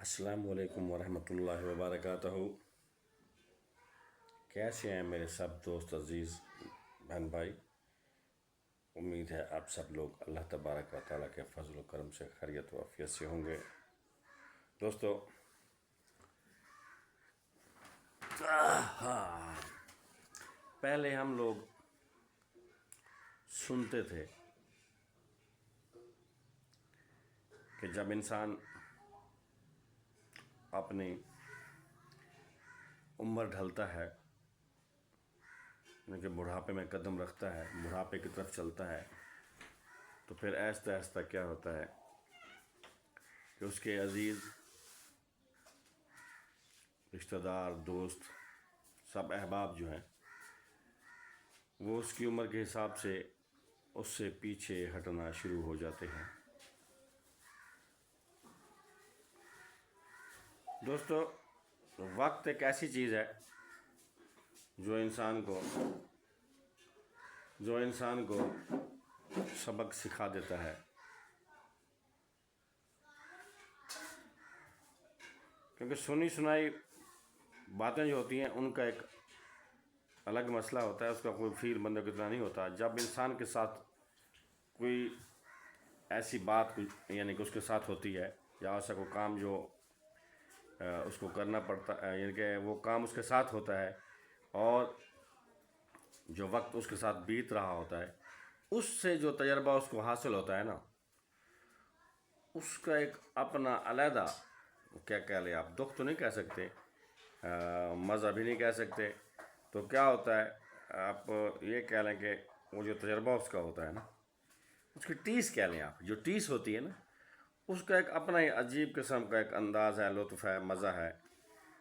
السلام علیکم ورحمۃ اللہ وبرکاتہ۔ کیسے ہیں میرے سب دوست عزیز بہن بھائی؟ امید ہے آپ سب لوگ اللہ تبارک و تعالیٰ کے فضل و کرم سے خیریت و عافیت سے ہوں گے۔ دوستو، پہلے ہم لوگ سنتے تھے کہ جب انسان اپنی عمر ڈھلتا ہے، یعنی کہ بڑھاپے میں قدم رکھتا ہے، بڑھاپے کی طرف چلتا ہے، تو پھر آہستہ آہستہ کیا ہوتا ہے کہ اس کے عزیز رشتہ دار، دوست، سب احباب جو ہیں وہ اس کی عمر کے حساب سے اس سے پیچھے ہٹنا شروع ہو جاتے ہیں۔ دوستو، وقت ایک ایسی چیز ہے جو انسان کو سبق سکھا دیتا ہے، کیونکہ سنی سنائی باتیں جو ہوتی ہیں ان کا ایک الگ مسئلہ ہوتا ہے، اس کا کوئی فیل بندے کو اتنا نہیں ہوتا۔ جب انسان کے ساتھ کوئی ایسی بات یعنی کہ اس کے ساتھ ہوتی ہے، یا ایسا کوئی کام جو اس کو کرنا پڑتا ہے، یعنی کہ وہ کام اس کے ساتھ ہوتا ہے اور جو وقت اس کے ساتھ بیت رہا ہوتا ہے، اس سے جو تجربہ اس کو حاصل ہوتا ہے نا، اس کا ایک اپنا علیحدہ کیا کہہ لیں آپ، دکھ تو نہیں کہہ سکتے، مزہ بھی نہیں کہہ سکتے، تو کیا ہوتا ہے آپ یہ کہہ لیں کہ وہ جو تجربہ اس کا ہوتا ہے نا، اس کی ٹیس کہہ لیں آپ، جو ٹیس ہوتی ہے نا، اس کا ایک اپنا ہی عجیب قسم کا ایک انداز ہے، لطف ہے، مزہ ہے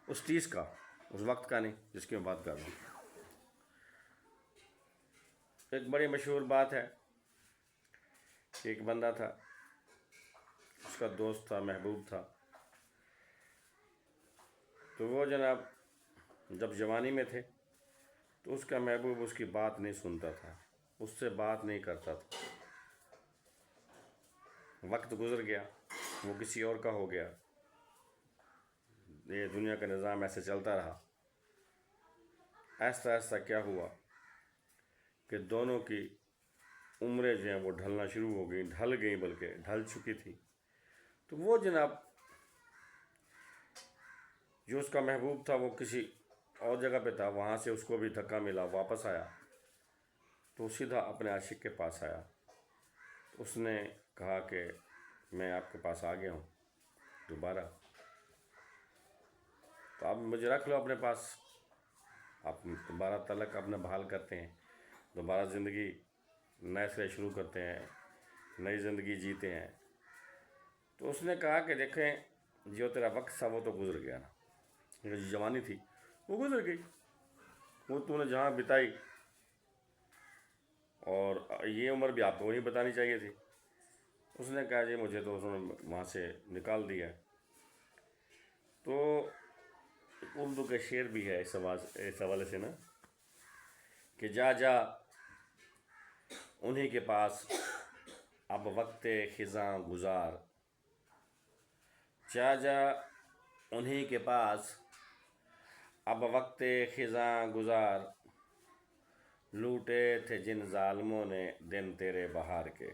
اس ٹیس کا، اس وقت کا نہیں جس کی میں بات کر رہا ہوں۔ ایک بڑی مشہور بات ہے کہ ایک بندہ تھا، اس کا دوست تھا، محبوب تھا، تو وہ جناب جب جوانی میں تھے تو اس کا محبوب اس کی بات نہیں سنتا تھا، اس سے بات نہیں کرتا تھا۔ وقت گزر گیا، وہ کسی اور کا ہو گیا، یہ دنیا کا نظام ایسے چلتا رہا۔ آہستہ آہستہ کیا ہوا کہ دونوں کی عمریں جو ہیں وہ ڈھلنا شروع ہو گئیں، ڈھل گئیں، بلکہ ڈھل چکی تھی۔ تو وہ جناب جو اس کا محبوب تھا وہ کسی اور جگہ پہ تھا، وہاں سے اس کو بھی دھکا ملا، واپس آیا تو سیدھا اپنے عاشق کے پاس آیا۔ اس نے کہا کہ میں آپ کے پاس آ گیا ہوں دوبارہ، تو اب مجھے رکھ لو اپنے پاس، آپ دوبارہ تعلق اپنا بحال کرتے ہیں، دوبارہ زندگی نئے سے شروع کرتے ہیں، نئی زندگی جیتے ہیں۔ تو اس نے کہا کہ دیکھیں، جو تیرا وقت تھا وہ تو گزر گیا نا، جو جوانی تھی وہ گزر گئی، وہ تو نے جہاں بتائی، اور یہ عمر بھی آپ کو وہیں بتانی چاہیے تھی۔ اس نے کہا جی مجھے تو انہوں نے وہاں سے نکال دیا۔ تو اردو کا شعر بھی ہے اس حوالے سے نا، کہ جا جا انہی کے پاس اب وقت خزاں گزار، جا جا انہی کے پاس اب وقت خزاں گزار، لوٹے تھے جن ظالموں نے دن تیرے بہار کے۔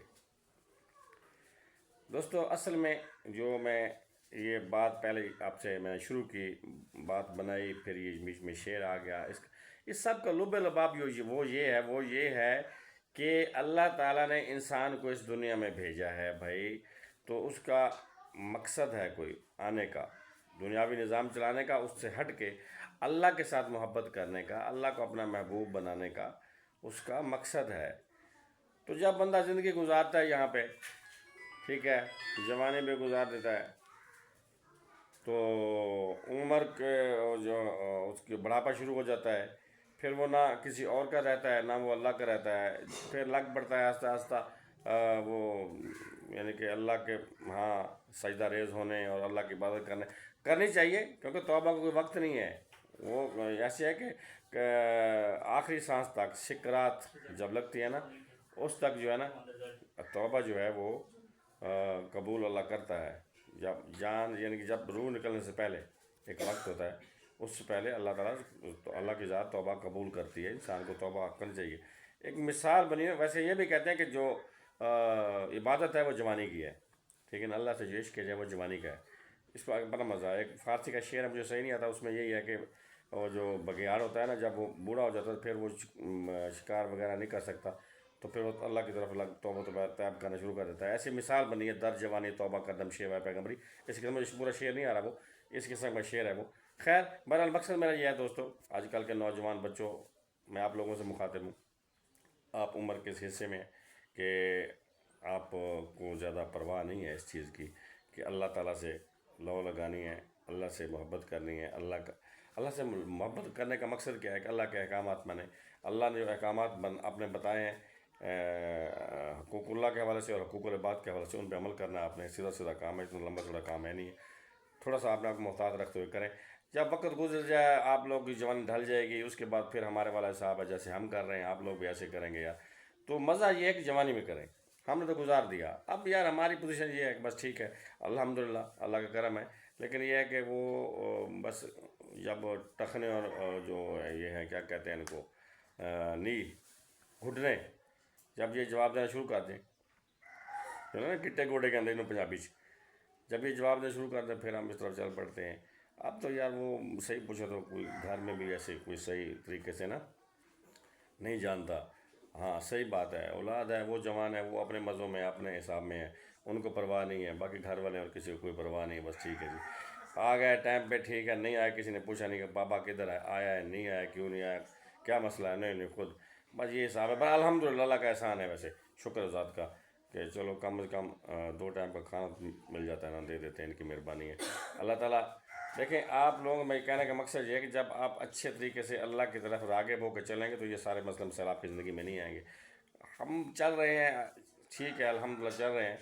دوستو، اصل میں جو میں یہ بات پہلے آپ سے میں شروع کی، بات بنائی، پھر یہ بیچ میں شعر آ گیا، اس سب کا لب لباب وہ یہ ہے کہ اللہ تعالیٰ نے انسان کو اس دنیا میں بھیجا ہے بھائی، تو اس کا مقصد ہے کوئی آنے کا، دنیاوی نظام چلانے کا، اس سے ہٹ کے اللہ کے ساتھ محبت کرنے کا، اللہ کو اپنا محبوب بنانے کا اس کا مقصد ہے۔ تو جب بندہ زندگی گزارتا ہے یہاں پہ، ٹھیک ہے، جوانی میں گزار دیتا ہے، تو عمر کے جو اس کی بڑھاپا شروع ہو جاتا ہے، پھر وہ نہ کسی اور کا رہتا ہے نہ وہ اللہ کا رہتا ہے، پھر لگ پڑتا ہے آہستہ آہستہ وہ یعنی کہ اللہ کے ہاں سجدہ ریز ہونے اور اللہ کی عبادت کرنی چاہیے، کیونکہ توبہ کا کوئی وقت نہیں ہے، وہ ایسے ہے کہ آخری سانس تک، سکرات جب لگتی ہے نا، اس تک جو ہے نا توبہ جو ہے وہ قبول اللہ کرتا ہے، جب جان یعنی کہ جب روح نکلنے سے پہلے ایک وقت ہوتا ہے، اس سے پہلے اللہ تعالیٰ تو اللہ کی ذات توبہ قبول کرتی ہے، انسان کو توبہ کرنی چاہیے۔ ایک مثال بنی ہے، ویسے یہ بھی کہتے ہیں کہ جو عبادت ہے وہ جوانی کی ہے، ٹھیک ہے نا، اللہ سے جو عشق ہے وہ جوانی کا ہے۔ اس کو بڑا مزہ ہے، ایک فارسی کا شعر ہے مجھے صحیح نہیں آتا، اس میں یہی ہے کہ وہ جو بگیاڑ ہوتا ہے نا، جب وہ بوڑھا ہو جاتا ہے پھر وہ شکار وغیرہ نہیں کر سکتا، تو پھر وہ اللہ کی طرف توبہ طیب کرنا شروع کر دیتا ہے۔ ایسی مثال بنی ہے، در جوانی توبہ کردم شیوہ پیغمبری۔ اس قسم مجھے پورا شعر نہیں آ رہا، وہ اس قسم کا شعر ہے وہ۔ خیر بہرحال مقصد میرا یہ ہے دوستو، آج کل کے نوجوان بچوں، میں آپ لوگوں سے مخاطب ہوں، آپ عمر کے اس حصے میں کہ آپ کو زیادہ پرواہ نہیں ہے اس چیز کی کہ اللہ تعالیٰ سے لو لگانی ہے، اللہ سے محبت کرنی ہے۔ اللہ سے محبت کرنے کا مقصد کیا ہے کہ اللہ کے احکامات مانیں۔ اللہ نے جو احکامات آپ نے بتائے ہیں حقوق اللہ کے حوالے سے اور حقوق العباد کے حوالے سے، ان پہ عمل کرنا آپ نے سیدھا سیدھا کام ہے، اتنا لمبا چوڑا کام ہے نہیں ہے، تھوڑا سا آپ نے آپ کو محتاط رکھتے ہوئے کریں۔ جب وقت گزر جائے، آپ لوگ کی جوانی ڈھل جائے گی، اس کے بعد پھر ہمارے والا صاحب ہے جیسے ہم کر رہے ہیں آپ لوگ بھی ایسے کریں گے یار، تو مزہ یہ ہے کہ جوانی میں کریں۔ ہم نے تو گزار دیا، اب یار ہماری پوزیشن یہ ہے کہ بس ٹھیک ہے، الحمدللہ اللہ کا کرم ہے، لیکن یہ ہے کہ وہ بس جب ٹخنے اور جو یہ ہے کیا کہتے ہیں ان کو نی گھٹنے، جب یہ جواب دینا شروع کر دیں، جو نا گٹے گوڑے کے اندر پنجابی جب یہ جواب دینا شروع کر دیں پھر ہم اس طرف چل پڑتے ہیں۔ اب تو یار وہ صحیح پوچھو تو کوئی گھر میں بھی ایسے کوئی صحیح طریقے سے نا نہیں جانتا۔ ہاں صحیح بات ہے، اولاد ہے وہ جوان ہے، وہ اپنے مزوں میں اپنے حساب میں ہے، ان کو پرواہ نہیں ہے، باقی گھر والے اور کسی کو کوئی پرواہ نہیں ہے، بس ٹھیک ہے جی آ گئے ٹائم پہ، ٹھیک ہے، نہیں آیا کسی نے پوچھا نہیں کہ بابا کدھر ہے، آیا ہے نہیں آیا، کیوں نہیں آیا، کیا مسئلہ ہے، نہیں خود بس یہ حساب ہے۔ پر الحمدللہ اللہ کا احسان ہے، ویسے شکر ذات کا کہ چلو کم از کم 2 ٹائم کا کھانا مل جاتا ہے نا، دے دیتے ہیں، ان کی مہربانی ہے اللہ تعالیٰ۔ دیکھیں آپ لوگوں میں کہنے کا مقصد یہ ہے کہ جب آپ اچھے طریقے سے اللہ کی طرف راغب ہو کے چلیں گے تو یہ سارے مسئلے مسائل آپ کی زندگی میں نہیں آئیں گے۔ ہم چل رہے ہیں ٹھیک ہے، الحمدللہ چل رہے ہیں،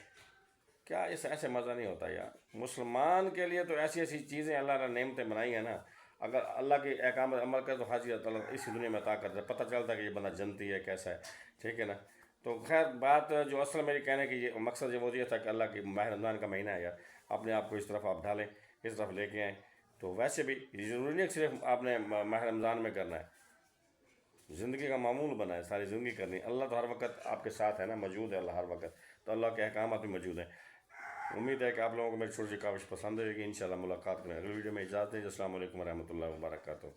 کیا اس ایسے مزہ نہیں ہوتا یار؟ مسلمان کے لیے تو ایسی ایسی چیزیں اللہ نے نعمتیں بنائی ہیں نا، اگر اللہ کے احکام پر عمل کرے تو حاضر تعالیٰ اسی دنیا میں عطا کرتا ہے، پتہ چلتا ہے کہ یہ بندہ جنتی ہے کیسا ہے، ٹھیک ہے نا۔ تو خیر بات جو اصل میری کہنے کی یہ مقصد یہ وہ یہ تھا کہ اللہ کی ماہ رمضان کا مہینہ ہے یار، اپنے آپ کو اس طرف آپ ڈھالیں، اس طرف لے کے آئیں۔ تو ویسے بھی یہ ضروری نہیں کہ صرف آپ نے ماہ رمضان میں کرنا ہے، زندگی کا معمول بنا ہے، ساری زندگی کرنی ہے۔ اللہ تو ہر وقت آپ کے ساتھ ہے نا، موجود ہے اللہ ہر وقت، تو اللہ کے احکامات بھی موجود ہیں۔ امید ہے کہ آپ لوگوں کو میری چھوٹی سی کاوش پسند ہوئے گی، انشاءاللہ ملاقات کریں اگلی ویڈیو میں، اجازت دیں، السلام علیکم ورحمۃ اللہ وبرکاتہ۔